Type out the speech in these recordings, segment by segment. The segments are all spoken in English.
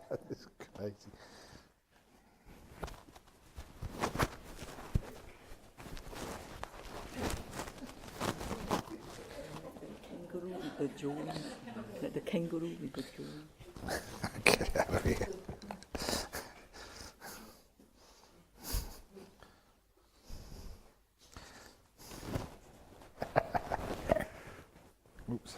It's crazy. Kangaroo with the joy. Like the kangaroo with the joy. Get out of here. Oops.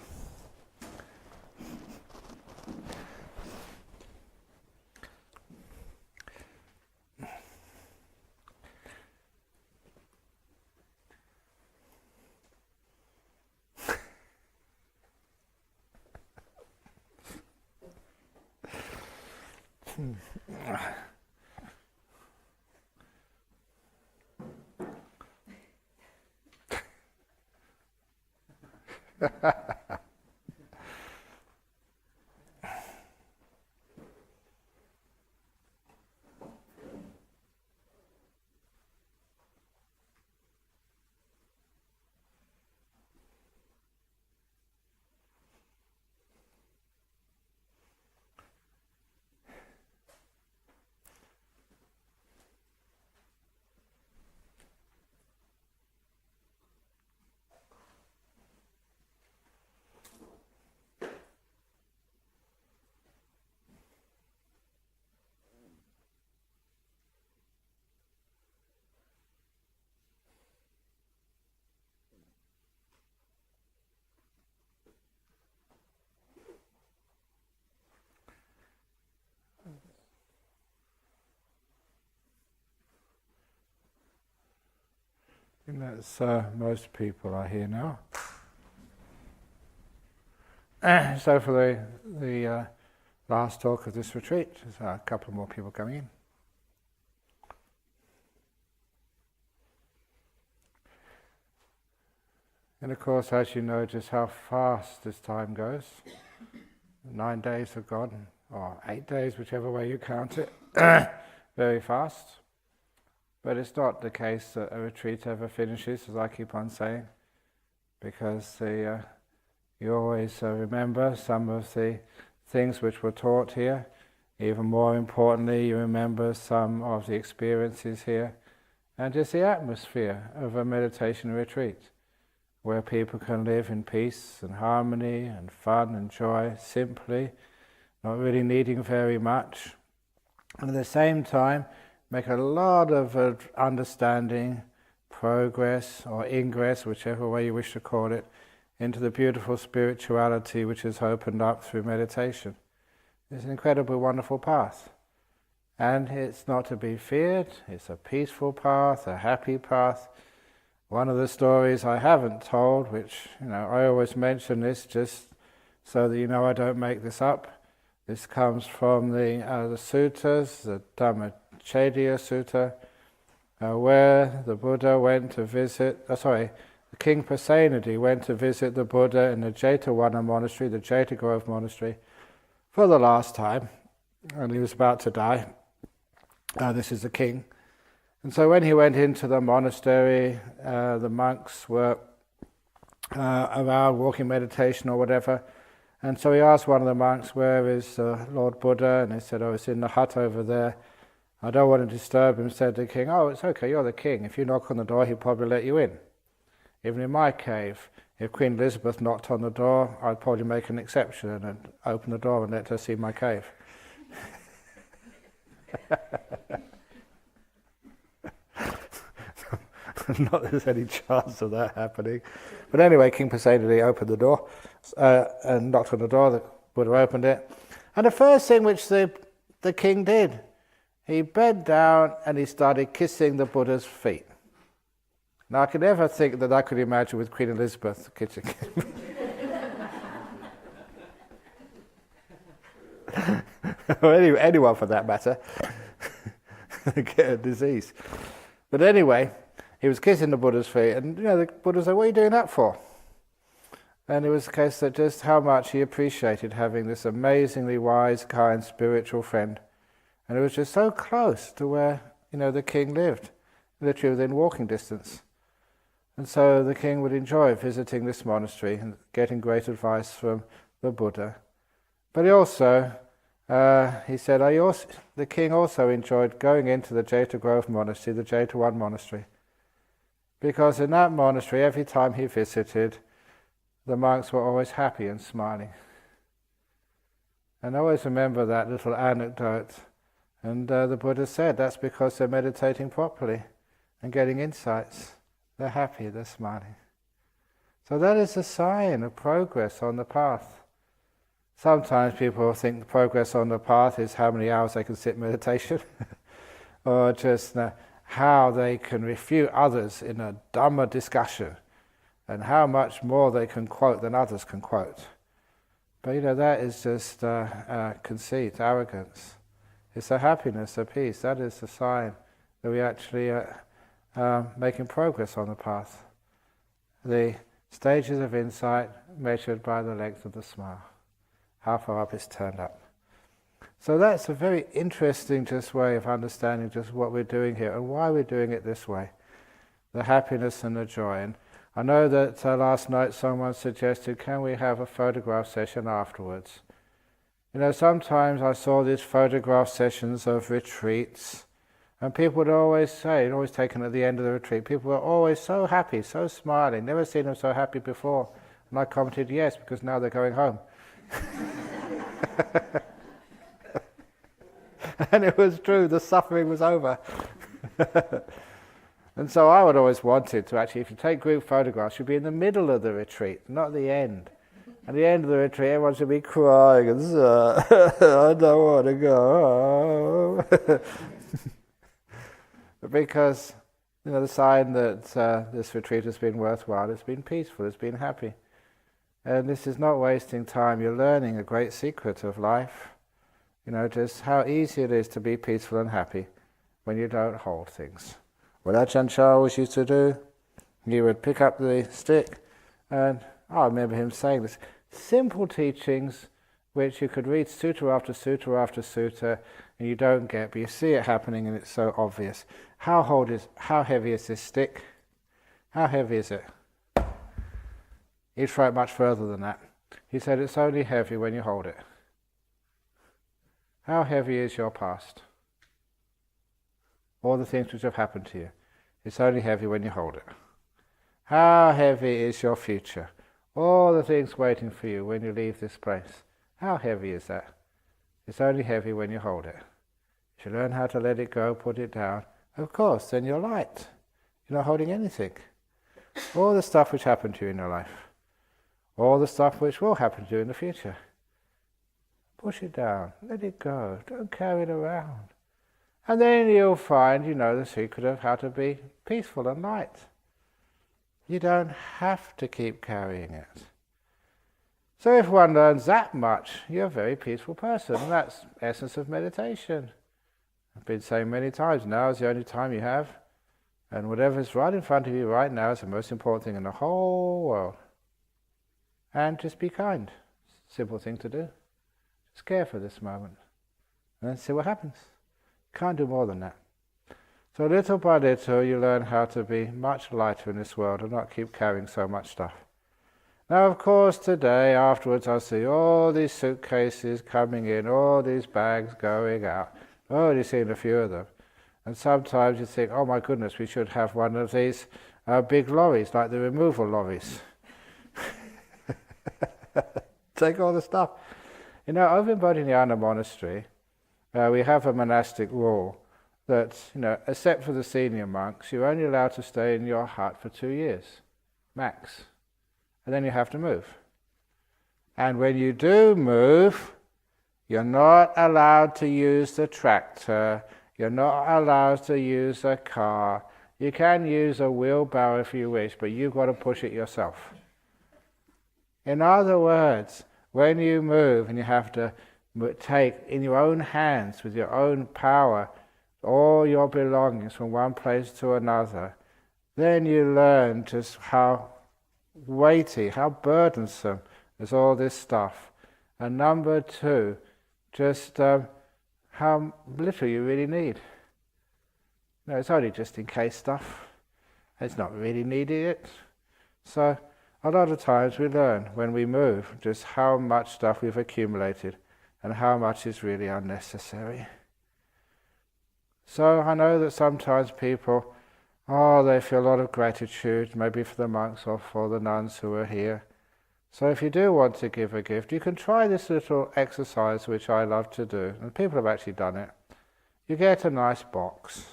I think that's most people are here now. So for the last talk of this retreat, there's a couple more people coming in. And of course, as you know just how fast this time goes, 9 days have gone, or 8 days, whichever way you count it, very fast. But it's not the case that a retreat ever finishes, as I keep on saying, because you always remember some of the things which were taught here. Even more importantly, you remember some of the experiences here, and just the atmosphere of a meditation retreat, where people can live in peace and harmony and fun and joy, simply, not really needing very much, and at the same time make a lot of understanding, progress or ingress, whichever way you wish to call it, into the beautiful spirituality which is opened up through meditation. It's an incredibly wonderful path. And it's not to be feared, it's a peaceful path, a happy path. One of the stories I haven't told, which I always mention this just so that I don't make this up. This comes from the suttas, the Dhammacchedya Sutta, where the Buddha went to visit, King Pasenadi went to visit the Buddha in the Jetavana monastery, the Jeta Grove monastery, for the last time, and he was about to die. This is the king. And so when he went into the monastery, the monks were around walking meditation or whatever, and so he asked one of the monks, "Where is Lord Buddha?" And they said, "Oh, it's in the hut over there." "I don't want to disturb him," said the king. "Oh, it's okay, you're the king. If you knock on the door, he'll probably let you in. Even in my cave, if Queen Elizabeth knocked on the door, I'd probably make an exception and open the door and let her see my cave." Not that there's any chance of that happening. But anyway, King Pasenadi opened the door and knocked on the door. The Buddha opened it. And the first thing which the king did, he bent down and he started kissing the Buddha's feet. Now I could never think that I could imagine with Queen Elizabeth kissing him. Or anyone for that matter, get a disease. But anyway, he was kissing the Buddha's feet, and the Buddha said, "What are you doing that for?" And it was the case that just how much he appreciated having this amazingly wise, kind, spiritual friend. And it was just so close to where, the king lived, literally within walking distance. And so the king would enjoy visiting this monastery and getting great advice from the Buddha. But he also he said, the king also enjoyed going into the Jeta Grove monastery, the Jeta One monastery, because in that monastery, every time he visited, the monks were always happy and smiling. And I always remember that little anecdote. And the Buddha said that's because they're meditating properly and getting insights. They're happy, they're smiling. So that is a sign of progress on the path. Sometimes people think progress on the path is how many hours they can sit in meditation, or just how they can refute others in a Dhamma discussion, and how much more they can quote than others can quote. But that is just conceit, arrogance. It's the happiness, the peace. That is the sign that we actually are making progress on the path. The stages of insight measured by the length of the smile. How far up it's turned up. So that's a very interesting just way of understanding just what we're doing here and why we're doing it this way. The happiness and the joy. And I know that last night someone suggested, can we have a photograph session afterwards? Sometimes I saw these photograph sessions of retreats, and people would always say, always taken at the end of the retreat, people were always so happy, so smiling, never seen them so happy before. And I commented, yes, because now they're going home. And it was true, the suffering was over. And so I would always wanted to actually, if you take group photographs, you'd be in the middle of the retreat, not the end. At the end of the retreat, everyone should be crying and I don't want to go home. Because the sign that this retreat has been worthwhile, it's been peaceful, it's been happy. And this is not wasting time. You're learning a great secret of life. Just how easy it is to be peaceful and happy when you don't hold things. What Ajahn Brahm used to do, he would pick up the stick, and I remember him saying this, simple teachings which you could read sutta after sutta after sutta and you don't get, but you see it happening and it's so obvious. How heavy is this stick? How heavy is it? He'd throw it much further than that. He said it's only heavy when you hold it. How heavy is your past? All the things which have happened to you. It's only heavy when you hold it. How heavy is your future? All the things waiting for you when you leave this place. How heavy is that? It's only heavy when you hold it. If you learn how to let it go, put it down, of course, then you're light. You're not holding anything. All the stuff which happened to you in your life. All the stuff which will happen to you in the future. Push it down. Let it go. Don't carry it around. And then you'll find, the secret of how to be peaceful and light. You don't have to keep carrying it. So if one learns that much, you're a very peaceful person. And that's the essence of meditation. I've been saying many times, now is the only time you have. And whatever's right in front of you right now is the most important thing in the whole world. And just be kind. Simple thing to do. Just care for this moment. And then see what happens. Can't do more than that. So little by little you learn how to be much lighter in this world and not keep carrying so much stuff. Now of course today, afterwards, I see all these suitcases coming in, all these bags going out. I've already seen a few of them. And sometimes you think, oh my goodness, we should have one of these big lorries, like the removal lorries. Take all the stuff. Over in Bodhinyana Monastery, we have a monastic rule that, except for the senior monks, you're only allowed to stay in your hut for 2 years, max. And then you have to move. And when you do move, you're not allowed to use the tractor, you're not allowed to use a car. You can use a wheelbarrow if you wish, but you've got to push it yourself. In other words, when you move and you have to take in your own hands, with your own power, all your belongings from one place to another, then you learn just how weighty, how burdensome is all this stuff. And number two, just how little you really need. It's only just in case stuff. It's not really needed it. So a lot of times we learn when we move just how much stuff we've accumulated. and how much is really unnecessary. So I know that sometimes people, they feel a lot of gratitude, maybe for the monks or for the nuns who are here. So if you do want to give a gift, you can try this little exercise which I love to do, and people have actually done it. You get a nice box,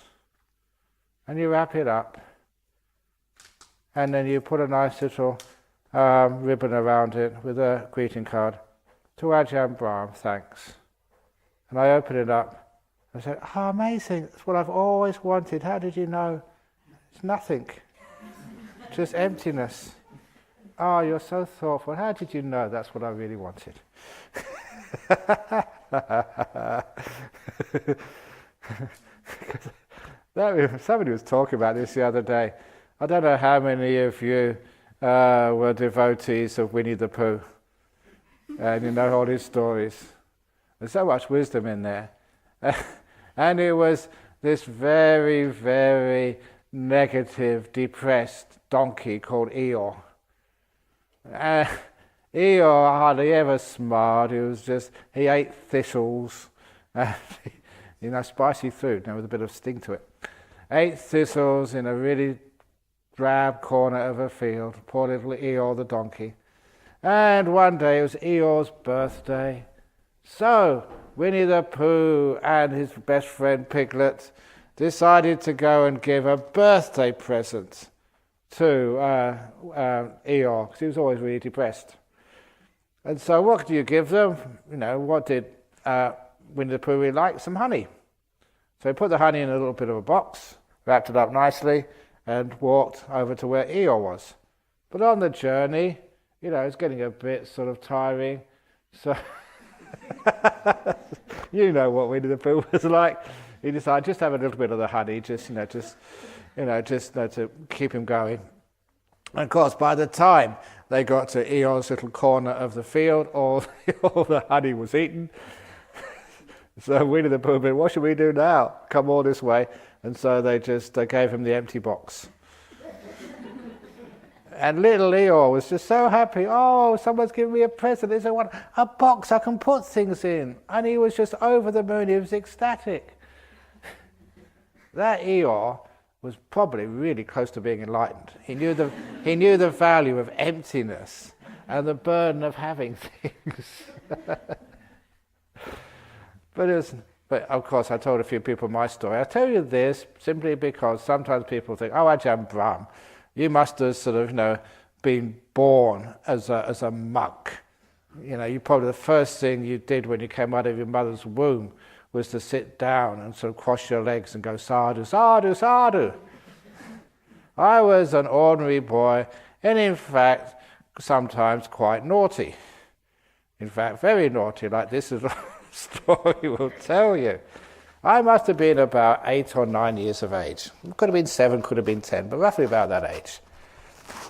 and you wrap it up, and then you put a nice little ribbon around it with a greeting card. To Ajahn Brahm, thanks. And I open it up, and I said, amazing, that's what I've always wanted. How did you know? It's nothing, just emptiness. You're so thoughtful. How did you know that's what I really wanted? Somebody was talking about this the other day. I don't know how many of you were devotees of Winnie the Pooh. And you know all his stories. There's so much wisdom in there. And it was this very, very negative, depressed donkey called Eeyore. Eeyore hardly ever smiled. He ate thistles. Spicy food, with a bit of sting to it. Ate thistles in a really drab corner of a field. Poor little Eeyore the donkey. And one day it was Eeyore's birthday. So Winnie the Pooh and his best friend Piglet decided to go and give a birthday present to Eeyore, because he was always really depressed. And so what do you give them? What did Winnie the Pooh really like? Some honey. So he put the honey in a little bit of a box, wrapped it up nicely, and walked over to where Eeyore was. But on the journey, it's getting a bit sort of tiring. So you know what Winnie the Pooh was like. He decided just have a little bit of the honey, just to keep him going. And of course, by the time they got to Eeyore's little corner of the field, all the honey was eaten. So Winnie the Pooh said, what should we do now? Come all this way. And so they gave him the empty box. And little Eeyore was just so happy. Someone's giving me a present. They said, a box I can put things in. And he was just over the moon. He was ecstatic. That Eeyore was probably really close to being enlightened. He knew the value of emptiness and the burden of having things. But of course, I told a few people my story. I tell you this simply because sometimes people think, Ajahn Brahm, you must have been born as a monk. You probably the first thing you did when you came out of your mother's womb was to sit down and sort of cross your legs and go sadhu, sadhu, sadhu. I was an ordinary boy, and in fact, sometimes quite naughty. In fact, very naughty, like this is a story will tell you. I must have been about 8 or 9 years of age. Could have been 7, could have been 10, but roughly about that age.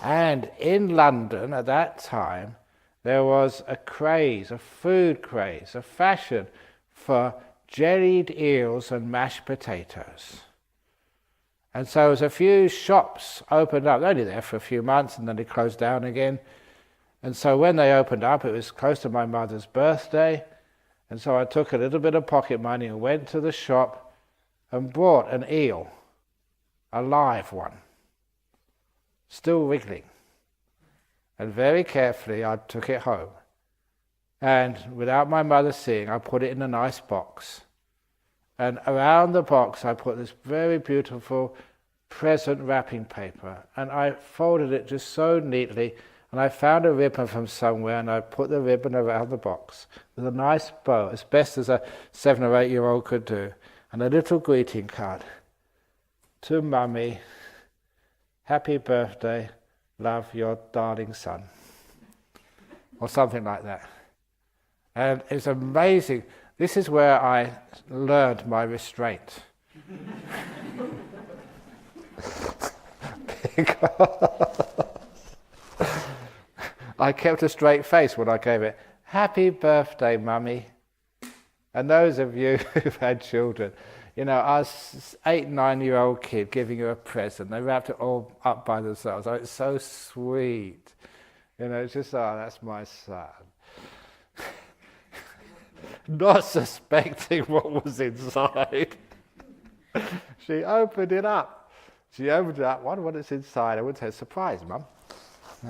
And in London at that time, there was a craze, a food craze, a fashion for jellied eels and mashed potatoes. And so as a few shops opened up, only there for a few months and then they closed down again. And so when they opened up, it was close to my mother's birthday. And so I took a little bit of pocket money and went to the shop and bought an eel, a live one, still wriggling. And very carefully I took it home. And without my mother seeing, I put it in a nice box. And around the box I put this very beautiful present wrapping paper. And I folded it just so neatly. And I found a ribbon from somewhere and I put the ribbon around the box with a nice bow, as best as a 7 or 8 year old could do. And a little greeting card. To Mummy, happy birthday, love, your darling son. Or something like that. And it's amazing. This is where I learned my restraint. Because I kept a straight face when I gave it. Happy birthday, Mummy. And those of you who've had children, I was 8, 9 year old kid giving you a present. They wrapped it all up by themselves. Oh, it's so sweet. It's just, that's my son. not suspecting what was inside. She opened it up. She opened it up, wonder what is inside. I wouldn't say surprise, Mum.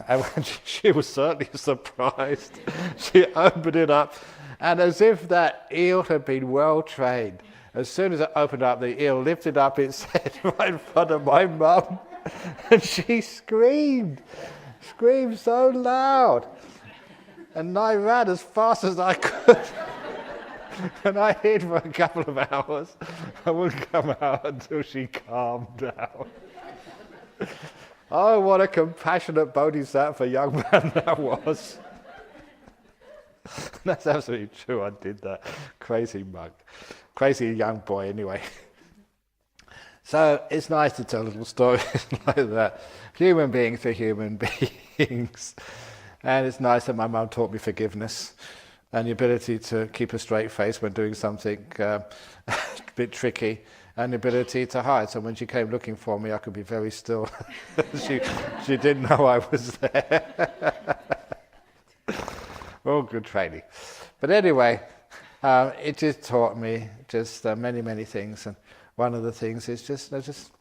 And when she was certainly surprised. She opened it up, and as if that eel had been well trained, as soon as it opened up, the eel lifted up its head right in front of my mum, and she screamed so loud. And I ran as fast as I could. And I hid for a couple of hours. I wouldn't come out until she calmed down. Oh, what a compassionate bodhisattva young man that was. That's absolutely true, I did that. Crazy monk. Crazy young boy, anyway. So it's nice to tell little stories like that. Human beings are human beings. And it's nice that my mum taught me forgiveness and the ability to keep a straight face when doing something a bit tricky, and the ability to hide. So when she came looking for me, I could be very still. She didn't know I was there. All good training. But anyway, it just taught me just many, many things. And one of the things is just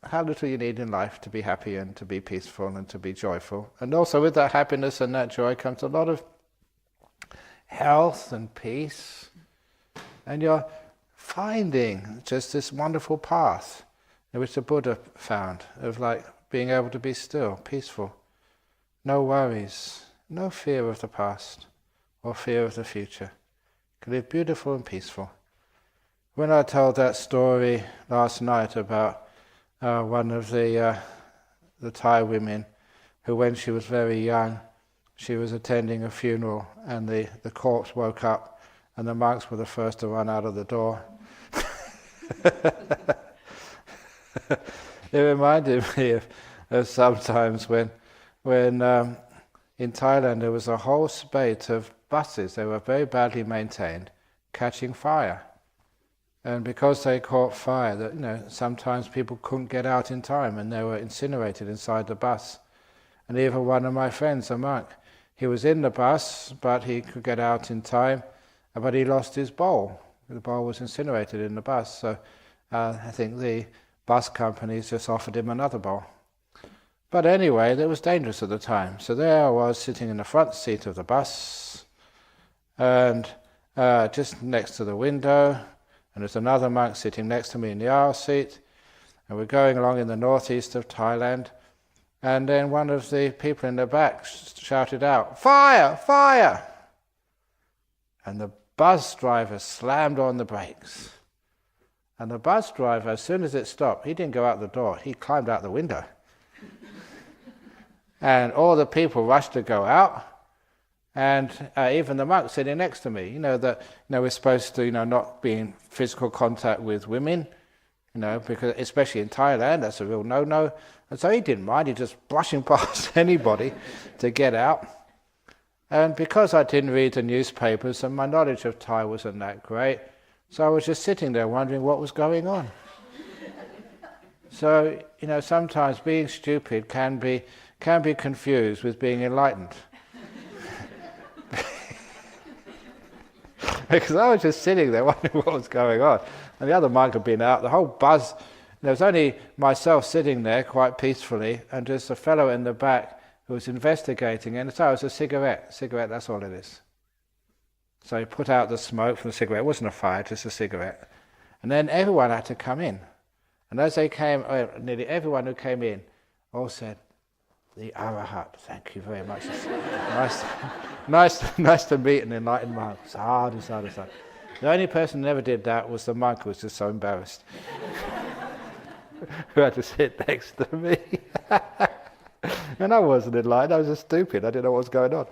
how little you need in life to be happy and to be peaceful and to be joyful. And also with that happiness and that joy comes a lot of health and peace. And you're finding just this wonderful path which the Buddha found of like being able to be still, peaceful, no worries, no fear of the past or fear of the future. Can live beautiful and peaceful. When I told that story last night about one of the Thai women who, when she was very young, she was attending a funeral and the corpse woke up and the monks were the first to run out of the door. It reminded me of sometimes when in Thailand there was a whole spate of buses, they were very badly maintained, catching fire. And because they caught fire, that sometimes people couldn't get out in time and they were incinerated inside the bus. And even one of my friends, a monk, he was in the bus, but he could get out in time, but he lost his bowl. The bowl was incinerated in the bus, so I think the bus companies just offered him another bowl. But anyway, it was dangerous at the time. So there I was sitting in the front seat of the bus, and just next to the window, and there's another monk sitting next to me in the aisle seat, and we're going along in the northeast of Thailand, and then one of the people in the back shouted out, "Fire! Fire!" And the bus driver slammed on the brakes. And the bus driver, as soon as it stopped, he didn't go out the door, he climbed out the window. And all the people rushed to go out, and even the monk sitting next to me, we're supposed to, not be in physical contact with women, because especially in Thailand, that's a real no-no. And so he didn't mind, he just brushing past anybody to get out. And because I didn't read the newspapers and my knowledge of Thai wasn't that great, so I was just sitting there wondering what was going on. So, sometimes being stupid can be confused with being enlightened. Because I was just sitting there wondering what was going on. And the other monk had been out, the whole buzz. There was only myself sitting there quite peacefully, and just a fellow in the back who was investigating, and so it was a cigarette, that's all it is. So he put out the smoke from the cigarette, it wasn't a fire, just a cigarette. And then everyone had to come in. And as they came, nearly everyone who came in all said, "The Arahat, thank you very much. nice to meet an enlightened monk. Sadhu, sadhu, sadhu." The only person who never did that was the monk who was just so embarrassed. Who had to sit next to me. And I wasn't enlightened, I was just stupid, I didn't know what was going on.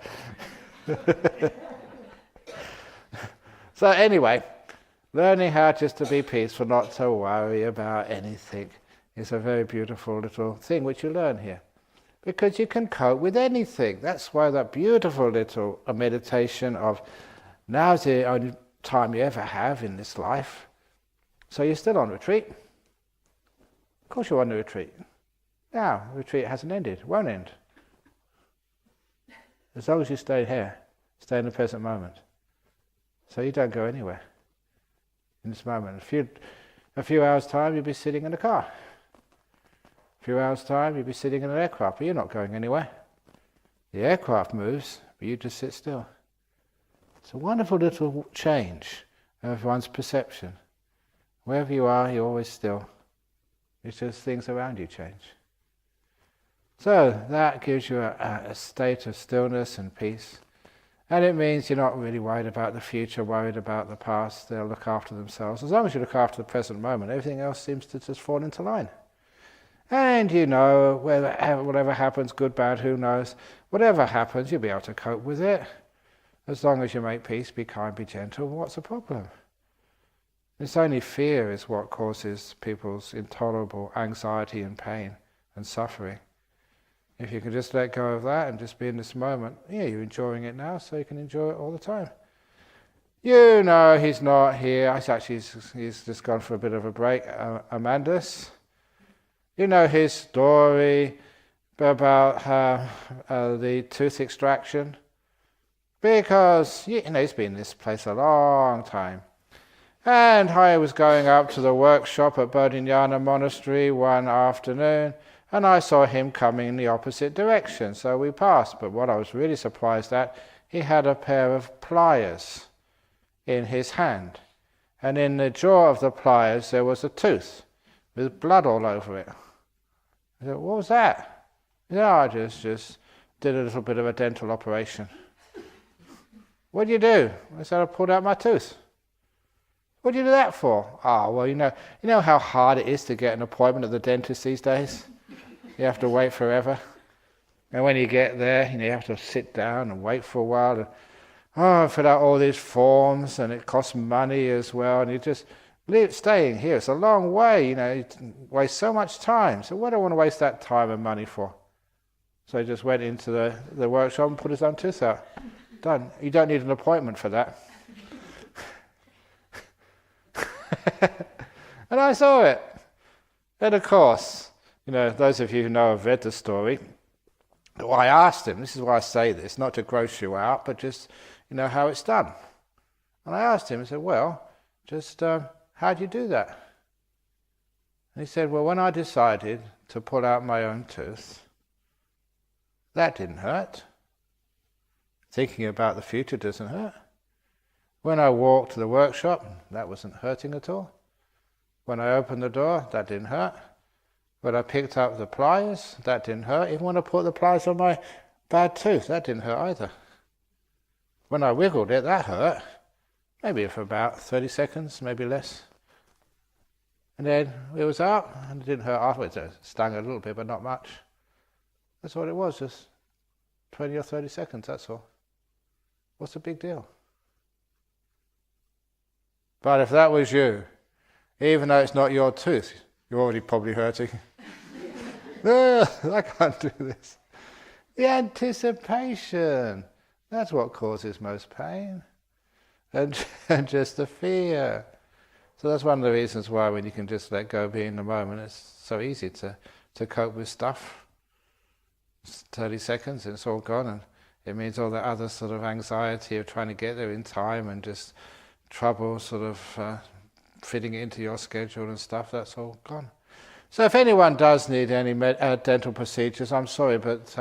So anyway, learning how just to be peaceful, not to worry about anything, is a very beautiful little thing which you learn here. Because you can cope with anything. That's why that beautiful little meditation of now's the only time you ever have in this life. So you're still on retreat. Of course you're on the retreat. Now, the retreat hasn't ended, it won't end. As long as you stay here, stay in the present moment. So you don't go anywhere. in this moment. A few hours' time, you'll be sitting in a car. A few hours' time, you'll be sitting in an aircraft, but you're not going anywhere. The aircraft moves, but you just sit still. It's a wonderful little change of one's perception. Wherever you are, you're always still. It's just things around you change. So that gives you a state of stillness and peace. And it means you're not really worried about the future, worried about the past. They'll look after themselves. As long as you look after the present moment, everything else seems to just fall into line. And you know, whatever happens, good, bad, who knows, whatever happens, you'll be able to cope with it. As long as you make peace, be kind, be gentle, what's the problem? It's only fear is what causes people's intolerable anxiety and pain and suffering. If you can just let go of that and just be in this moment, you're enjoying it now, so you can enjoy it all the time. You know he's not here. He's just gone for a bit of a break, Amandus. You know his story about the tooth extraction. Because, he's been in this place a long time. And I was going up to the workshop at Bodhinyana Monastery one afternoon, and I saw him coming in the opposite direction, so we passed. But what I was really surprised at, he had a pair of pliers in his hand. And in the jaw of the pliers there was a tooth with blood all over it. I said, what was that? Yeah, I just did a little bit of a dental operation. What did you do? I said, I pulled out my tooth. What do you do that for? Well, you know how hard it is to get an appointment at the dentist these days? You have to wait forever. And when you get there, you have to sit down and wait for a while. And, fill out all these forms, and it costs money as well. And you just staying here. It's a long way, you waste so much time. So what do I want to waste that time and money for? So he just went into the workshop and put his own tooth out. Done. You don't need an appointment for that. And I saw it. And of course, those of you who know have read the story, I asked him, this is why I say this, not to gross you out, but just, how it's done. And I asked him, I said, well, just how do you do that? And he said, well, when I decided to pull out my own tooth, that didn't hurt. Thinking about the future doesn't hurt. When I walked to the workshop, that wasn't hurting at all. When I opened the door, that didn't hurt. When I picked up the pliers, that didn't hurt. Even when I put the pliers on my bad tooth, that didn't hurt either. When I wiggled it, that hurt. Maybe for about 30 seconds, maybe less. And then it was out, and it didn't hurt afterwards. It stung a little bit, but not much. That's all it was, just 20 or 30 seconds, that's all. What's the big deal? But if that was you, even though it's not your tooth, you're already probably hurting. I can't do this. The anticipation, that's what causes most pain. And just the fear. So that's one of the reasons why when you can just let go, be in the moment, it's so easy to cope with stuff. It's 30 seconds and it's all gone, and it means all the other sort of anxiety of trying to get there in time and just trouble sort of fitting it into your schedule and stuff, that's all gone. So if anyone does need any dental procedures, I'm sorry, but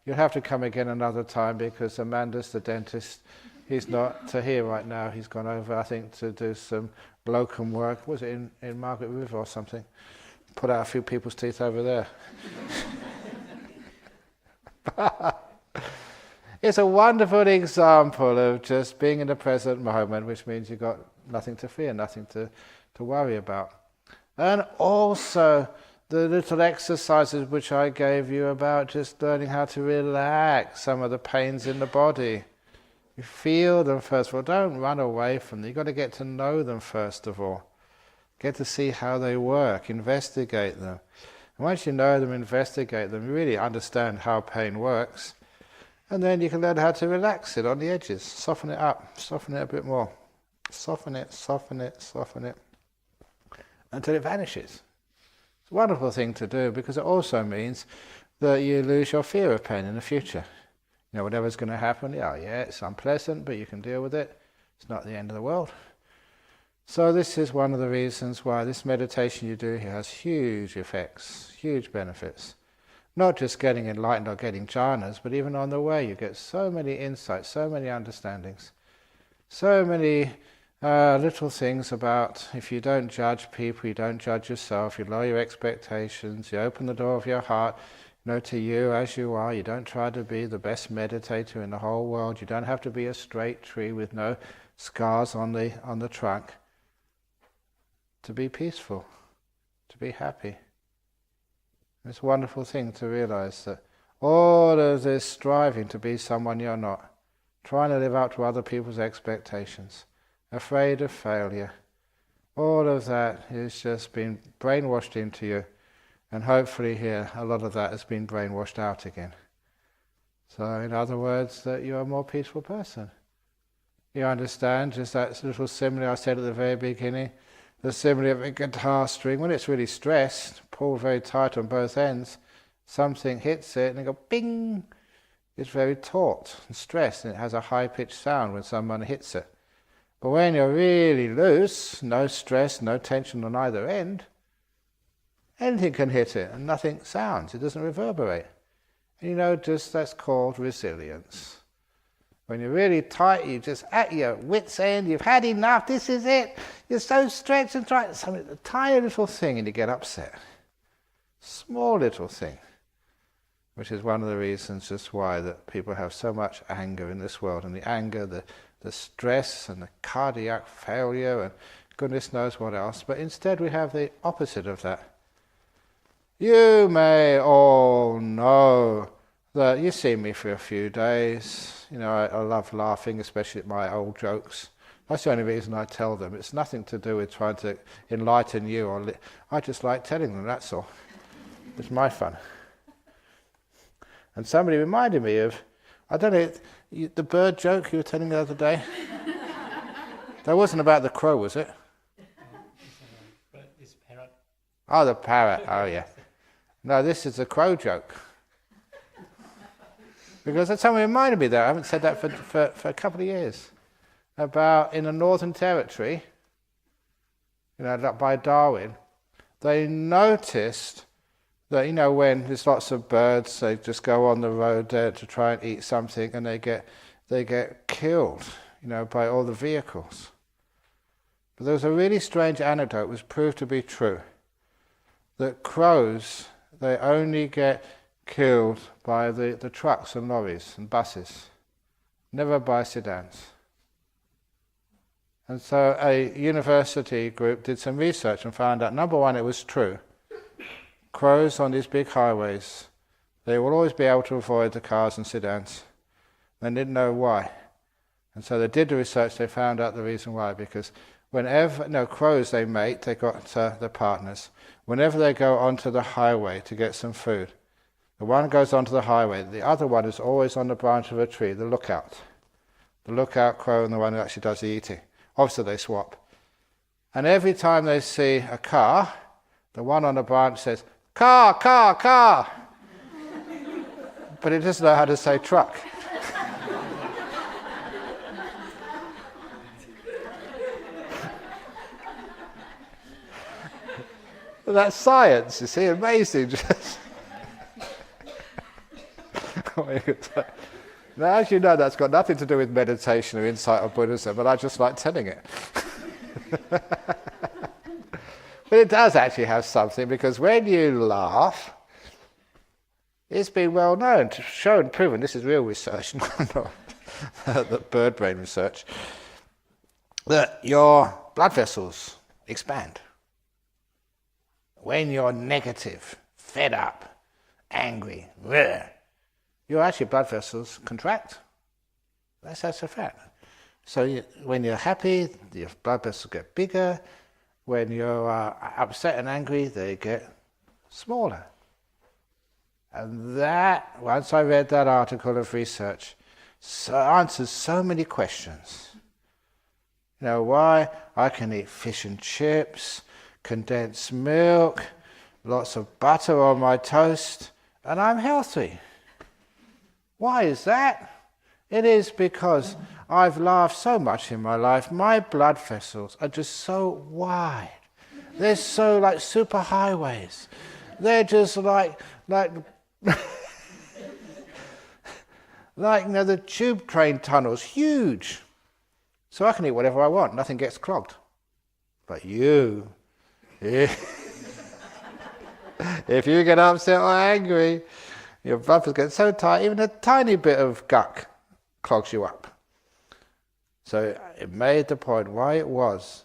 you'll have to come again another time, because Amandus, the dentist, he's not here right now. He's gone over, I think, to do some locum work. Was it in Margaret River or something? Put out a few people's teeth over there. It's a wonderful example of just being in the present moment, which means you've got nothing to fear, nothing to worry about. And also the little exercises which I gave you about just learning how to relax some of the pains in the body. You feel them first of all. Don't run away from them. You've got to get to know them first of all. Get to see how they work, investigate them. And once you know them, investigate them, you really understand how pain works. And then you can learn how to relax it on the edges. Soften it up, soften it a bit more. Soften it, soften it, soften it, until it vanishes. It's a wonderful thing to do, because it also means that you lose your fear of pain in the future. Whatever's going to happen, yeah, it's unpleasant, but you can deal with it. It's not the end of the world. So this is one of the reasons why this meditation you do here has huge effects, huge benefits. Not just getting enlightened or getting jhanas, but even on the way you get so many insights, so many understandings, so many little things about if you don't judge people, you don't judge yourself, you lower your expectations, you open the door of your heart, to you as you are. You don't try to be the best meditator in the whole world. You don't have to be a straight tree with no scars on the trunk. To be peaceful, to be happy. It's a wonderful thing to realize that all of this striving to be someone you're not, trying to live up to other people's expectations, afraid of failure, all of that has just been brainwashed into you, and hopefully here a lot of that has been brainwashed out again. So in other words, that you're a more peaceful person. You understand, just that little simile I said at the very beginning, the simile of a guitar string, when it's really stressed, pulled very tight on both ends, something hits it and it goes bing. It's very taut and stressed, and it has a high-pitched sound when someone hits it. But when you're really loose, no stress, no tension on either end, anything can hit it and nothing sounds, it doesn't reverberate. And just that's called resilience. When you're really tight, you're just at your wit's end, you've had enough, this is it, you're so stretched and tight, something, a tiny little thing and you get upset. Small little thing. Which is one of the reasons just why that people have so much anger in this world. And the anger, the stress and the cardiac failure and goodness knows what else. But instead we have the opposite of that. You may all know that you've seen me for a few days. I love laughing, especially at my old jokes. That's the only reason I tell them. It's nothing to do with trying to enlighten you. I just like telling them, that's all. It's my fun. And somebody reminded me of, I don't know, the bird joke you were telling the other day? That wasn't about the crow, was it? It's parrot. Oh, the parrot. Oh, yeah. No, this is the crow joke. Because someone reminded me that. I haven't said that for a couple of years. About in the Northern Territory, by Darwin, they noticed that, when there's lots of birds, they just go on the road there to try and eat something, and they get killed, by all the vehicles. But there was a really strange anecdote, which proved to be true, that crows, they only get killed by the trucks and lorries and buses, never by sedans. And so a university group did some research and found out, number one, it was true. Crows on these big highways, they will always be able to avoid the cars and sedans. They didn't know why. And so they did the research, they found out the reason why, because crows they mate, they got their partners. Whenever they go onto the highway to get some food, the one goes onto the highway, the other one is always on the branch of a tree, the lookout. The lookout crow and the one who actually does the eating. Obviously they swap. And every time they see a car, the one on the branch says, "Car, car, car!" But it doesn't know how to say truck. That's science, you see, amazing. Now, as you know, that's got nothing to do with meditation or insight or Buddhism, but I just like telling it. But it does actually have something, because when you laugh, it's been well known, shown, proven, this is real research, not the bird brain research, that your blood vessels expand. When you're negative, fed up, angry, your actually blood vessels contract. That's a fact. So when you're happy, your blood vessels get bigger. When you're upset and angry, they get smaller. And that, once I read that article of research, answers so many questions. Why I can eat fish and chips, condensed milk, lots of butter on my toast, and I'm healthy. Why is that? It is because I've laughed so much in my life. My blood vessels are just so wide. They're so like super highways. They're just like like the tube train tunnels, huge. So I can eat whatever I want. Nothing gets clogged. But you, if you get upset or angry, your blood vessels get so tight, even a tiny bit of guck clogs you up. So it made the point why it was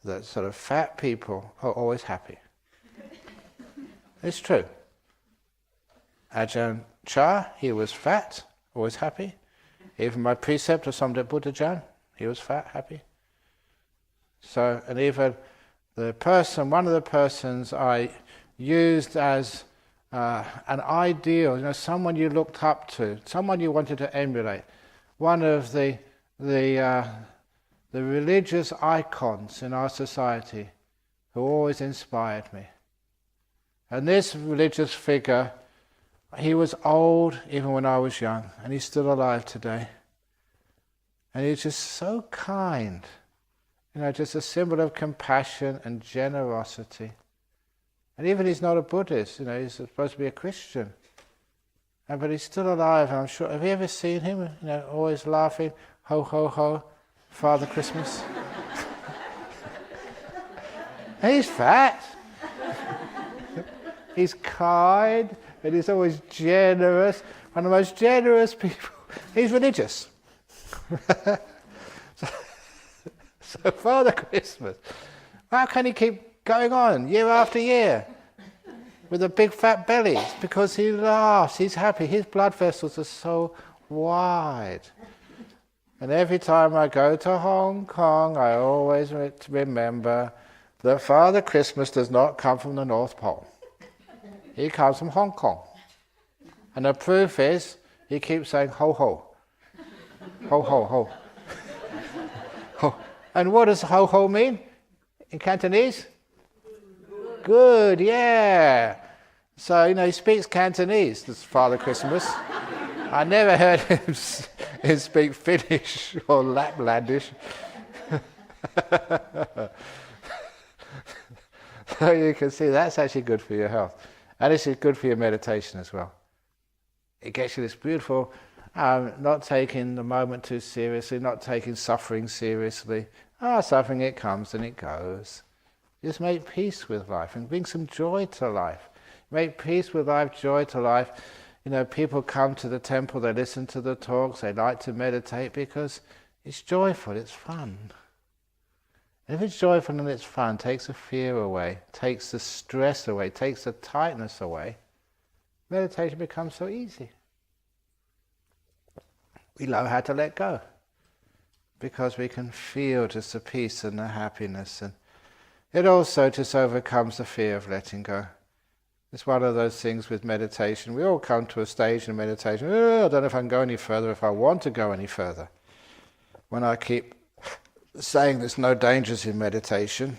that sort of fat people are always happy. It's true. Ajahn Chah, he was fat, always happy. Even my preceptor, Somdet Buddhajan, he was fat, happy. So, and even one of the persons I used as an ideal, someone you looked up to, someone you wanted to emulate, one of the religious icons in our society who always inspired me. And this religious figure, he was old even when I was young, and he's still alive today. And he's just so kind, just a symbol of compassion and generosity. And even he's not a Buddhist, he's supposed to be a Christian. But he's still alive, and I'm sure, have you ever seen him, always laughing, ho, ho, ho, Father Christmas? He's fat. He's kind, and he's always generous. One of the most generous people. He's religious. So Father Christmas, how can he keep going on year after year with a big fat belly? It's because he laughs, he's happy, his blood vessels are so wide. And every time I go to Hong Kong, I always remember that Father Christmas does not come from the North Pole. He comes from Hong Kong. And the proof is, he keeps saying ho ho. Ho ho ho. Ho. And what does ho ho mean in Cantonese? Good, yeah. So, he speaks Cantonese, this Father Christmas. I never heard him speak Finnish or Laplandish. So you can see that's actually good for your health. And it's good for your meditation as well. It gets you this beautiful, not taking the moment too seriously, not taking suffering seriously. Suffering, it comes and it goes. Just make peace with life and bring some joy to life. Make peace with life, joy to life. People come to the temple, they listen to the talks, they like to meditate because it's joyful, it's fun. And if it's joyful and it's fun, takes the fear away, takes the stress away, takes the tightness away, meditation becomes so easy. We know how to let go because we can feel just the peace and the happiness, and it also just overcomes the fear of letting go. It's one of those things with meditation. We all come to a stage in meditation, I don't know if I can go any further, if I want to go any further. When I keep saying there's no dangers in meditation,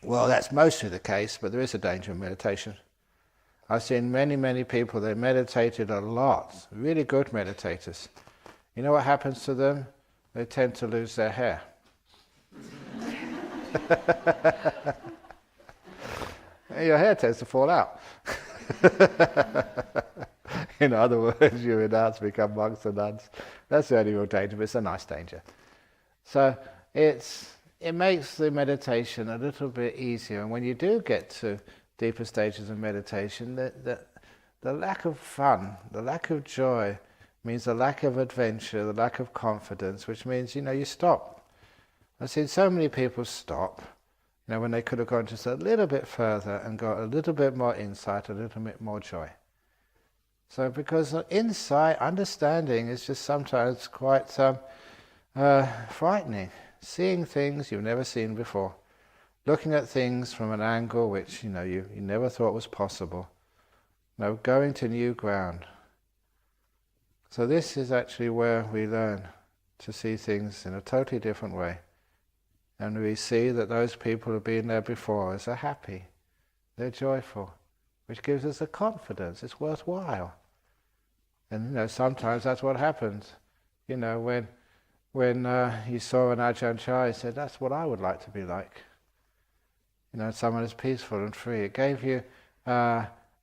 well, that's mostly the case, but there is a danger in meditation. I've seen many, many people that meditated a lot, really good meditators. You know what happens to them? They tend to lose their hair. Your hair tends to fall out. In other words, you renounce, become monks and nuns. That's the only real danger, but it's a nice danger. So it makes the meditation a little bit easier. And when you do get to deeper stages of meditation, the lack of fun, the lack of joy means the lack of adventure, the lack of confidence, which means, you stop. I've seen so many people stop, when they could have gone just a little bit further and got a little bit more insight, a little bit more joy. So because insight, understanding is just sometimes quite frightening. Seeing things you've never seen before. Looking at things from an angle which you never thought was possible. Going to new ground. So this is actually where we learn to see things in a totally different way. And we see that those people who have been there before us are happy. They're joyful. Which gives us a confidence. It's worthwhile. And sometimes that's what happens. When he saw an Ajahn Chah, he said, that's what I would like to be like. Someone is peaceful and free. It gave you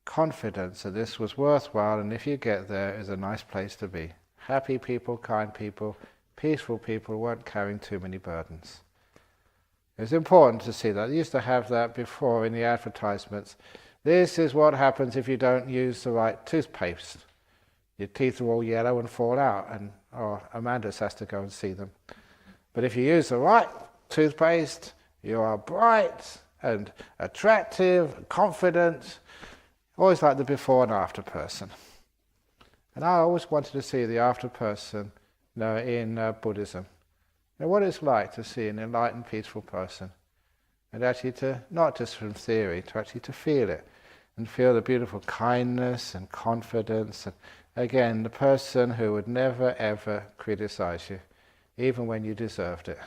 confidence that this was worthwhile, and if you get there, it's a nice place to be. Happy people, kind people, peaceful people weren't carrying too many burdens. It's important to see that. I used to have that before in the advertisements. This is what happens if you don't use the right toothpaste. Your teeth are all yellow and fall out, and Amanda's has to go and see them. But if you use the right toothpaste, you are bright and attractive, and confident, always like the before and after person. And I always wanted to see the after person in Buddhism. What it's like to see an enlightened, peaceful person. And actually to, not just from theory, to actually to feel it. And feel the beautiful kindness and confidence. And again, the person who would never ever criticize you, even when you deserved it.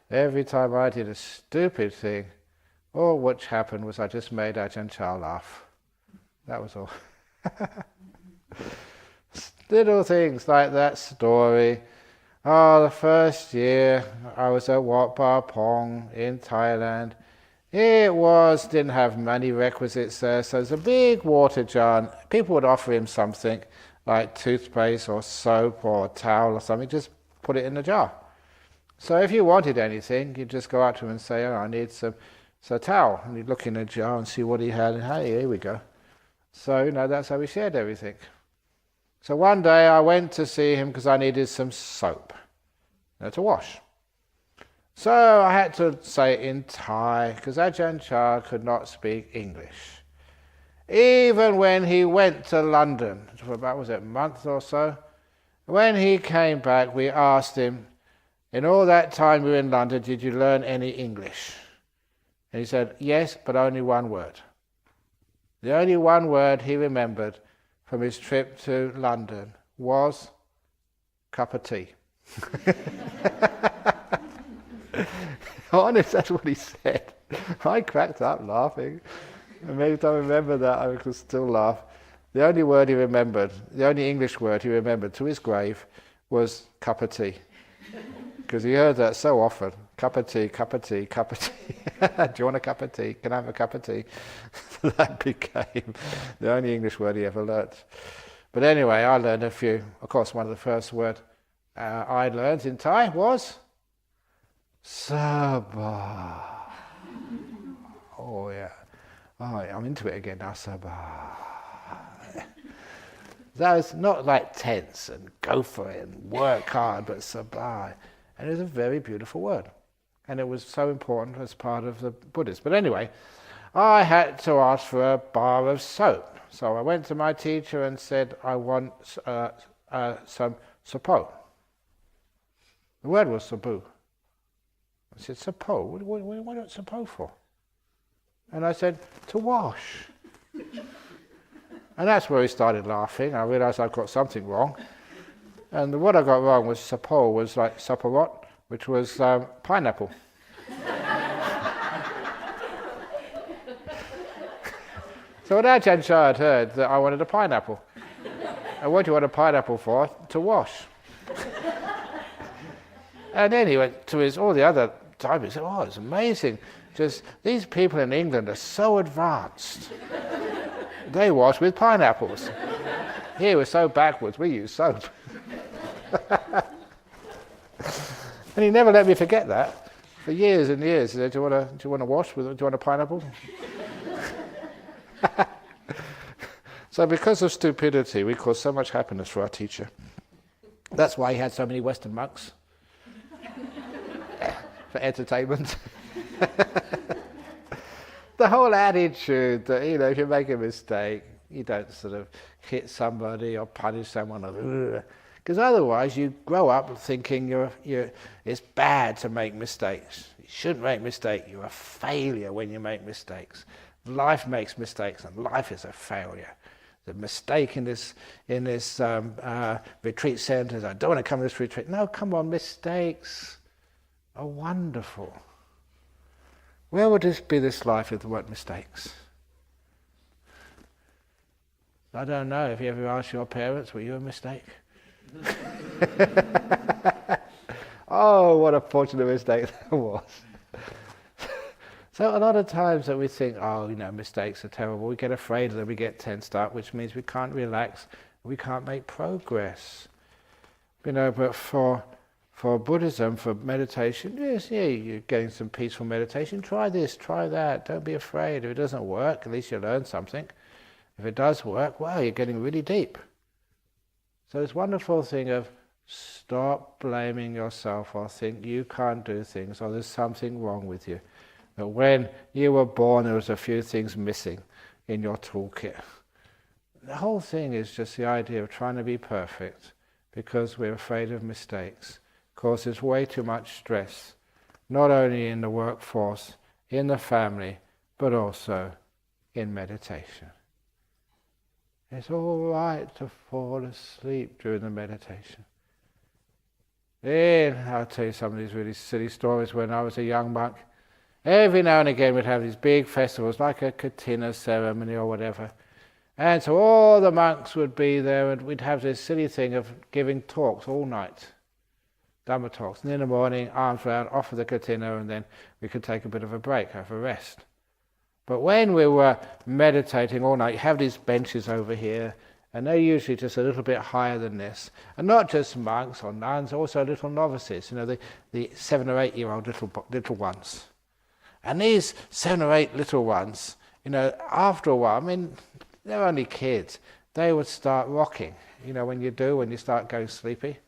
Every time I did a stupid thing, all which happened was I just made Ajahn Chah laugh. That was all. Little things like that story. The first year I was at Wat Pa Pong in Thailand. Didn't have many requisites there, so there's a big water jar. People would offer him something like toothpaste or soap or a towel or something, just put it in the jar. So if you wanted anything, you'd just go out to him and say, I need some towel. And he'd look in the jar and see what he had, and hey, here we go. So, that's how we shared everything. So one day I went to see him because I needed some soap to wash. So I had to say it in Thai because Ajahn Chah could not speak English. Even when he went to London for about, a month or so, when he came back we asked him, in all that time we were in London, did you learn any English? And he said, yes, but only one word. The only one word he remembered from his trip to London was cup of tea. Honest, that's what he said. I cracked up laughing. And maybe if I remember that, I could still laugh. The only word he remembered, the only English word he remembered to his grave was cup of tea. Because he heard that so often. Cup of tea, cup of tea, cup of tea. Do you want a cup of tea? Can I have a cup of tea? That became the only English word he ever learnt. But anyway, I learned a few. Of course, one of the first words I learned in Thai was Sabha. Oh yeah. Oh, I'm into it again now, Sabha. That was not like tense and go for it and work hard, but Sabha. And it was a very beautiful word. And it was so important as part of the Buddhist. But anyway, I had to ask for a bar of soap. So I went to my teacher and said, I want some sapo. The word was sabu. I said, sapo? What do you want sapo for? And I said, to wash. And that's where he started laughing. I realised I'd got something wrong. And what I got wrong was sapo was like saparot, which was pineapple. So when Ajahn Chah had heard that I wanted a pineapple, and what do you want a pineapple for? To wash. And then he went to all the other time, he said, oh, it's amazing. Just these people in England are so advanced. They wash with pineapples. Here we're so backwards, we use soap. And he never let me forget that. For years and years, he said, do you want to wash with? Do you want a pineapple? So because of stupidity, we caused so much happiness for our teacher. That's why he had so many Western monks. For entertainment. The whole attitude that, if you make a mistake, you don't sort of hit somebody or punish someone. Because otherwise you grow up thinking it's bad to make mistakes. You shouldn't make mistakes. You're a failure when you make mistakes. Life makes mistakes and life is a failure. The mistake in this retreat centre, I don't want to come to this retreat. No, come on, mistakes are wonderful. Where would this life if there weren't mistakes? I don't know, if you ever asked your parents, were you a mistake? Oh, what a fortunate mistake that was. So a lot of times that we think, oh, mistakes are terrible, we get afraid of them, we get tensed up, which means we can't relax, we can't make progress. But for Buddhism, for meditation, yes, you're getting some peaceful meditation, try this, try that, don't be afraid. If it doesn't work, at least you learn something. If it does work, wow, you're getting really deep. So this wonderful thing of stop blaming yourself or think you can't do things or there's something wrong with you. That when you were born there was a few things missing in your toolkit. The whole thing is just the idea of trying to be perfect because we're afraid of mistakes. Causes way too much stress, not only in the workforce, in the family, but also in meditation. It's all right to fall asleep during the meditation. I'll tell you some of these really silly stories. When I was a young monk, every now and again we'd have these big festivals, like a Katina ceremony or whatever. And so all the monks would be there and we'd have this silly thing of giving talks all night. Dhamma talks. And in the morning, arms round, off with the Katina, and then we could take a bit of a break, have a rest. But when we were meditating all night, you have these benches over here, and they're usually just a little bit higher than this. And not just monks or nuns, also little novices, the 7 or 8 year old little ones. And these 7 or 8 little ones, after a while, they're only kids, they would start rocking, when you start going sleepy.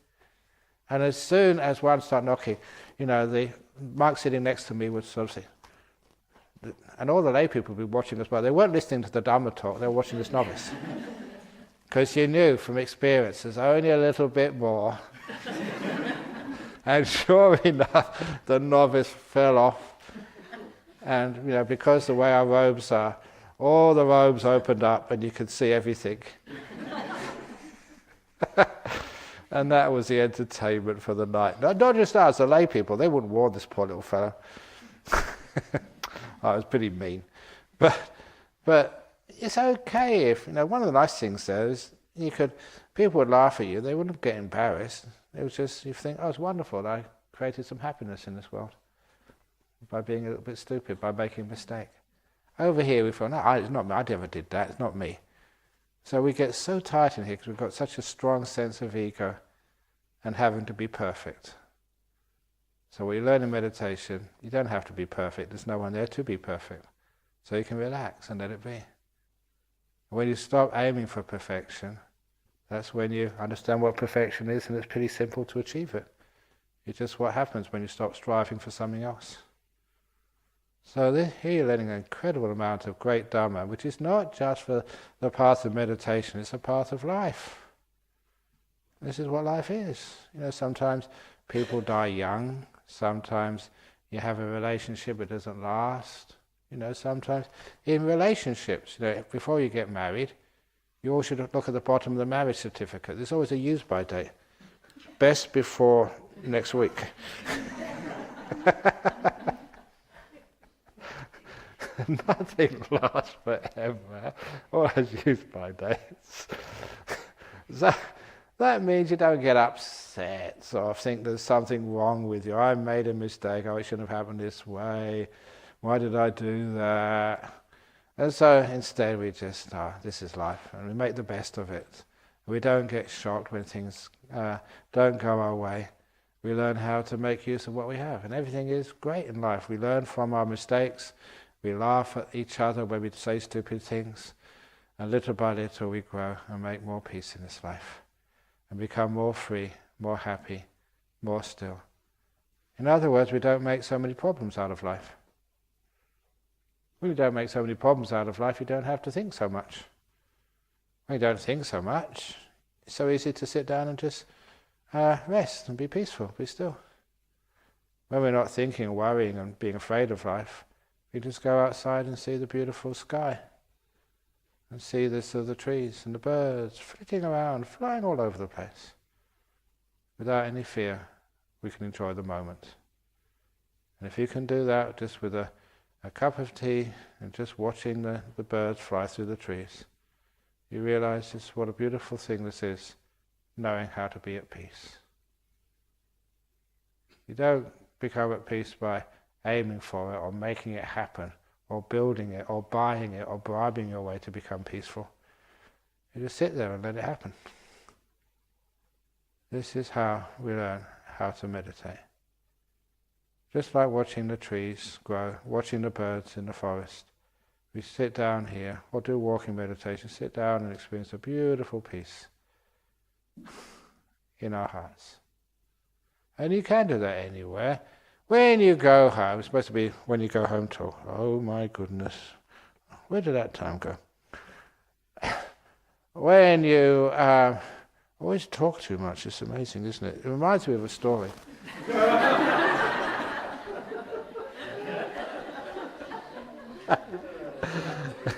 And as soon as one started knocking, the monk sitting next to me would sort of say, and all the lay people would be watching as well. They weren't listening to the Dhamma talk, they were watching this novice. Because you knew from experience, there's only a little bit more. And sure enough, the novice fell off. And because the way our robes are, all the robes opened up and you could see everything. And that was the entertainment for the night. Not just us, the lay people, they wouldn't warn this poor little fellow. I was pretty mean. But it's okay if, one of the nice things there is people would laugh at you, they wouldn't get embarrassed. It was just, you think, oh, it's wonderful, I created some happiness in this world by being a little bit stupid, by making a mistake. Over here we feel, no, it's not me, I never did that, it's not me. So we get so tight in here because we've got such a strong sense of ego and having to be perfect. So when you learn in meditation, you don't have to be perfect, there's no one there to be perfect. So you can relax and let it be. When you stop aiming for perfection, that's when you understand what perfection is, and it's pretty simple to achieve it. It's just what happens when you stop striving for something else. So here you're learning an incredible amount of great Dhamma, which is not just for the path of meditation, it's a path of life. This is what life is. Sometimes people die young, sometimes you have a relationship that doesn't last. Sometimes in relationships, before you get married, you always should look at the bottom of the marriage certificate. There's always a use-by date. Best before next week. Nothing lasts forever, or has use-by dates. So that means you don't get upset or think there's something wrong with you. I made a mistake, it shouldn't have happened this way. Why did I do that? And so instead we just, this is life, and we make the best of it. We don't get shocked when things don't go our way. We learn how to make use of what we have, and everything is great in life. We learn from our mistakes, we laugh at each other when we say stupid things, and little by little we grow and make more peace in this life, and become more free, more happy, more still. In other words, we don't make so many problems out of life. When you don't make so many problems out of life, you don't have to think so much. When you don't think so much, it's so easy to sit down and just rest and be peaceful, be still. When we're not thinking, worrying and being afraid of life, we just go outside and see the beautiful sky and see the trees and the birds flitting around, flying all over the place. Without any fear, we can enjoy the moment. And if you can do that just with a cup of tea and just watching the birds fly through the trees, you realize just what a beautiful thing this is, knowing how to be at peace. You don't become at peace by aiming for it or making it happen or building it or buying it or bribing your way to become peaceful. You just sit there and let it happen. This is how we learn how to meditate. Just like watching the trees grow, watching the birds in the forest. We sit down here, or do walking meditation, sit down and experience a beautiful peace in our hearts. And you can do that anywhere. When you go home, it's supposed to be when you go home talk. Oh my goodness, where did that time go? When you always talk too much, it's amazing, isn't it? It reminds me of a story.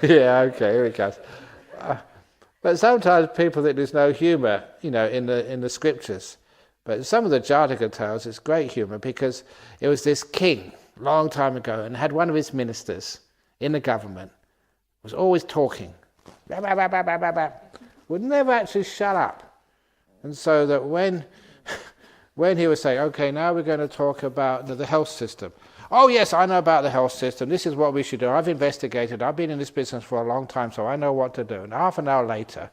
Yeah, okay, here it goes. But sometimes people think there's no humour, in the scriptures. But in some of the Jataka tales, it's great humour because it was this king, long time ago, and had one of his ministers in the government, was always talking, would never actually shut up. And so that when he was saying, okay, now we're going to talk about the health system. Oh yes, I know about the health system. This is what we should do. I've investigated. I've been in this business for a long time, so I know what to do. And half an hour later,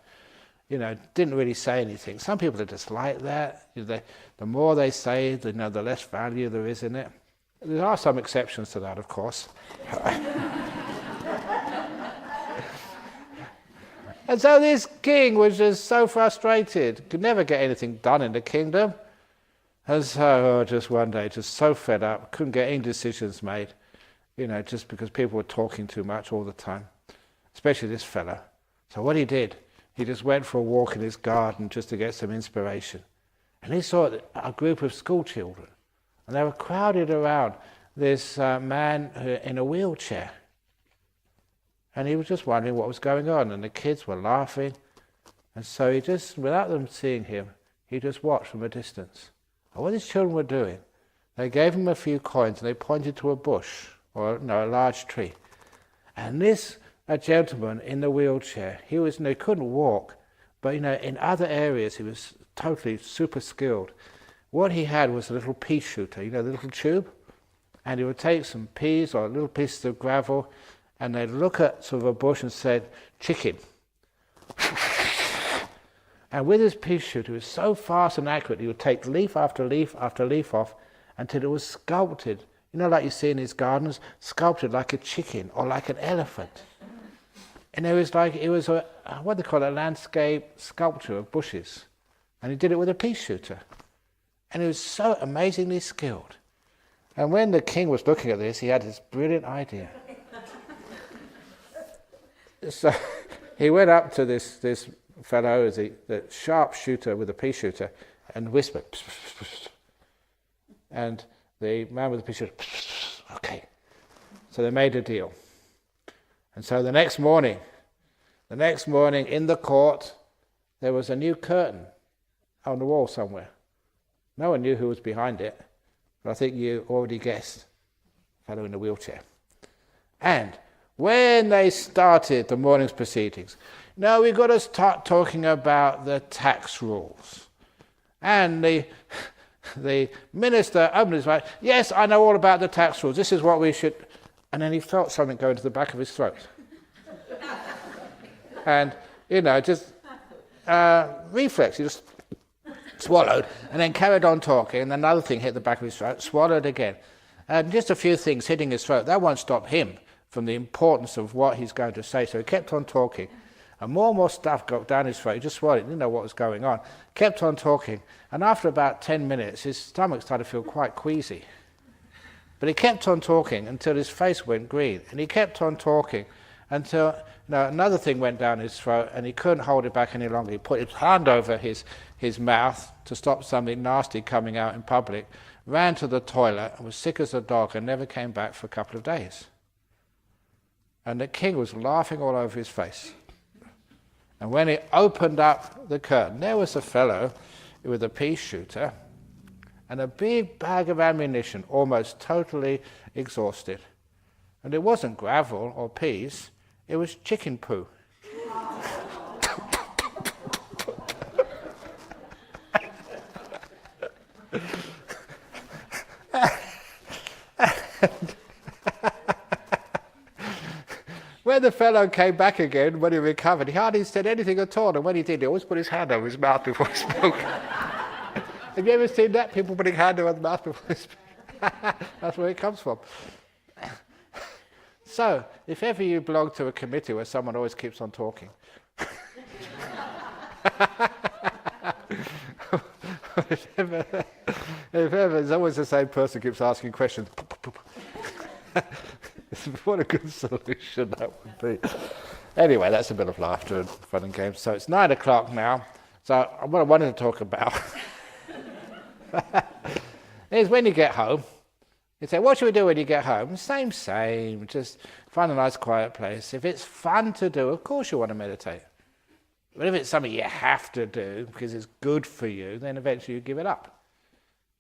didn't really say anything. Some people are just like that. The more they say, the less value there is in it. There are some exceptions to that, of course. And so this king was just so frustrated, could never get anything done in the kingdom. And so just one day, just so fed up, couldn't get any decisions made, just because people were talking too much all the time, especially this fellow. So what he did, he just went for a walk in his garden just to get some inspiration. And he saw a group of school children, and they were crowded around this man in a wheelchair. And he was just wondering what was going on, and the kids were laughing. And so he just, without them seeing him, he just watched from a distance. And what these children were doing, they gave him a few coins and they pointed to a bush, or a large tree. And this gentleman in the wheelchair, he couldn't walk, but in other areas he was totally super skilled. What he had was a little pea shooter, the little tube, and he would take some peas or little pieces of gravel, and they'd look at sort of a bush and said, chicken. And with his pea shooter, he was so fast and accurate, he would take leaf after leaf after leaf off until it was sculpted, like you see in his gardens, sculpted like a chicken or like an elephant. And it was a what they call a landscape sculpture of bushes. And he did it with a pea shooter. And he was so amazingly skilled. And when the king was looking at this, he had this brilliant idea. So he went up to this fellow, the sharp shooter with a pea shooter, and whispered, pss, pss, pss. And the man with the pea shooter, pss, okay. So they made a deal. And so the next morning in the court, there was a new curtain on the wall somewhere. No one knew who was behind it, but I think you already guessed, fellow in the wheelchair. And when they started the morning's proceedings, now we've got to start talking about the tax rules. And the minister opened his mouth, yes, I know all about the tax rules, this is what we should... And then he felt something go into the back of his throat. And, just reflex, he just swallowed and then carried on talking, and another thing hit the back of his throat, swallowed again. And just a few things hitting his throat, that won't stop him from the importance of what he's going to say. So he kept on talking. And more stuff got down his throat. He just swallowed it, didn't know what was going on. Kept on talking. And after about 10 minutes, his stomach started to feel quite queasy. But he kept on talking until his face went green. And he kept on talking until another thing went down his throat and he couldn't hold it back any longer. He put his hand over his mouth to stop something nasty coming out in public, ran to the toilet and was sick as a dog and never came back for a couple of days. And the king was laughing all over his face. And when he opened up the curtain, there was a fellow with a pea shooter and a big bag of ammunition, almost totally exhausted. And it wasn't gravel or peas, it was chicken poo. the fellow came back again, when he recovered, he hardly said anything at all. And when he did, he always put his hand over his mouth before he spoke. Have you ever seen that? People putting hand over the mouth before they speak? That's where it comes from. So, if ever you belong to a committee where someone always keeps on talking, if ever it's always the same person keeps asking questions, what a good solution that would be. Anyway, that's a bit of laughter and fun and games. So it's 9 o'clock now. So what I wanted to talk about is when you get home, you say, what should we do when you get home? Same. Just find a nice quiet place. If it's fun to do, of course you want to meditate. But if it's something you have to do because it's good for you, then eventually you give it up.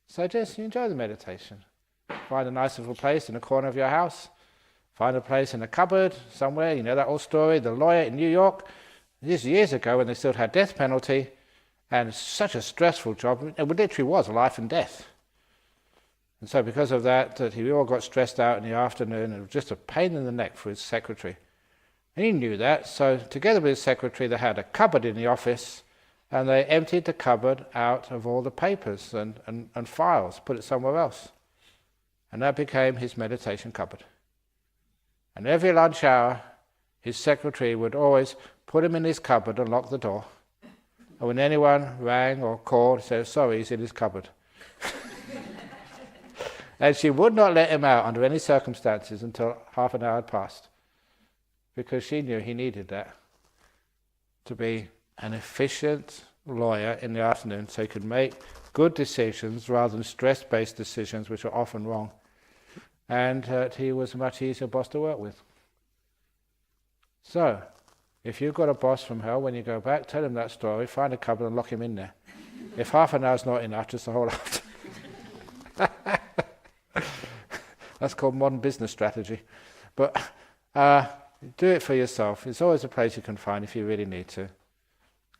So just enjoy the meditation. Find a nice little place in the corner of your house. Find a place in a cupboard somewhere. You know that old story, the lawyer in New York. This years ago when they still had death penalty. And it's such a stressful job. It literally was life and death. And so because of that, he all got stressed out in the afternoon. And it was just a pain in the neck for his secretary. And he knew that, so together with his secretary they had a cupboard in the office and they emptied the cupboard out of all the papers and files, put it somewhere else. And that became his meditation cupboard. And every lunch hour his secretary would always put him in his cupboard and lock the door. And when anyone rang or called, he said, sorry, he's in his cupboard. And she would not let him out under any circumstances until half an hour had passed. Because she knew he needed that to be an efficient lawyer in the afternoon so he could make good decisions rather than stress-based decisions which are often wrong. And he was a much easier boss to work with. So, if you've got a boss from hell, when you go back, tell him that story, find a cupboard and lock him in there. If half an hour's not enough, just the whole afternoon. That's called modern business strategy. But do it for yourself. It's always a place you can find if you really need to.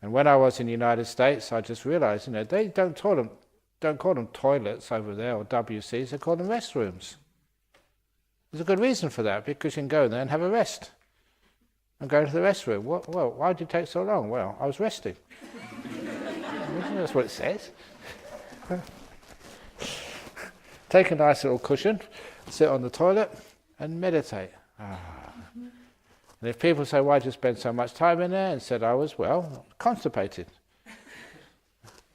And when I was in the United States, I just realized, they don't call them toilets over there or WCs, they call them restrooms. There's a good reason for that, because you can go there and have a rest. I'm going to the restroom. Well, why did you take so long? Well, I was resting. That's what it says. Take a nice little cushion, sit on the toilet and meditate. And if people say, why did you spend so much time in there? And said, I was, constipated.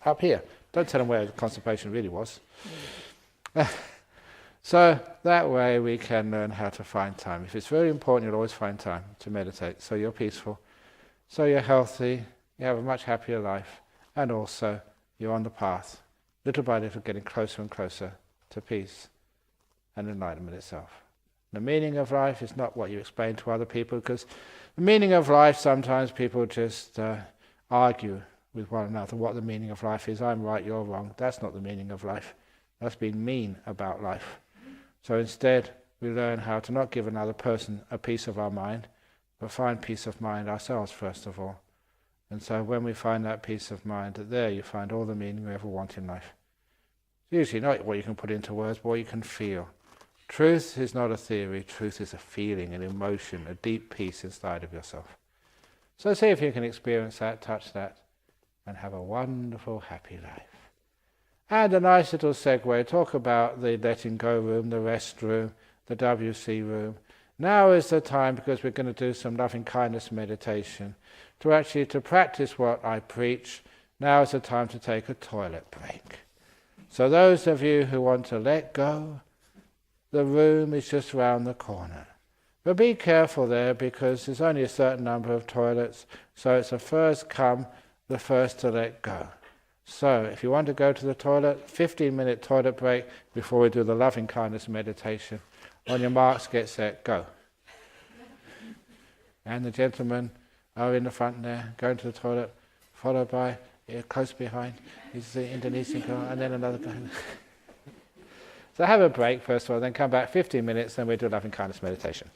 Up here. Don't tell them where the constipation really was. So that way we can learn how to find time. If it's very important, you'll always find time to meditate. So you're peaceful. So you're healthy. You have a much happier life. And also, you're on the path, little by little, getting closer and closer to peace and enlightenment itself. The meaning of life is not what you explain to other people, because the meaning of life, sometimes people just argue with one another what the meaning of life is. I'm right, you're wrong. That's not the meaning of life. That's being mean about life. So instead, we learn how to not give another person a piece of our mind, but find peace of mind ourselves first of all. And so when we find that peace of mind, there you find all the meaning you ever want in life. Usually not what you can put into words, but what you can feel. Truth is not a theory, truth is a feeling, an emotion, a deep peace inside of yourself. So see if you can experience that, touch that, and have a wonderful, happy life. And a nice little segue, talk about the letting go room, the rest room, the WC room. Now is the time, because we're going to do some loving kindness meditation, to practice what I preach. Now is the time to take a toilet break. So those of you who want to let go, the room is just round the corner. But be careful there, because there's only a certain number of toilets, so it's the first come, the first to let go. So if you want to go to the toilet, 15-minute toilet break before we do the loving kindness meditation. On your marks, get set, go. And the gentlemen are in the front there, going to the toilet, followed by, close behind, is the Indonesian girl, and then another guy. So have a break first of all, then come back 15 minutes, then we'll do loving kindness meditation.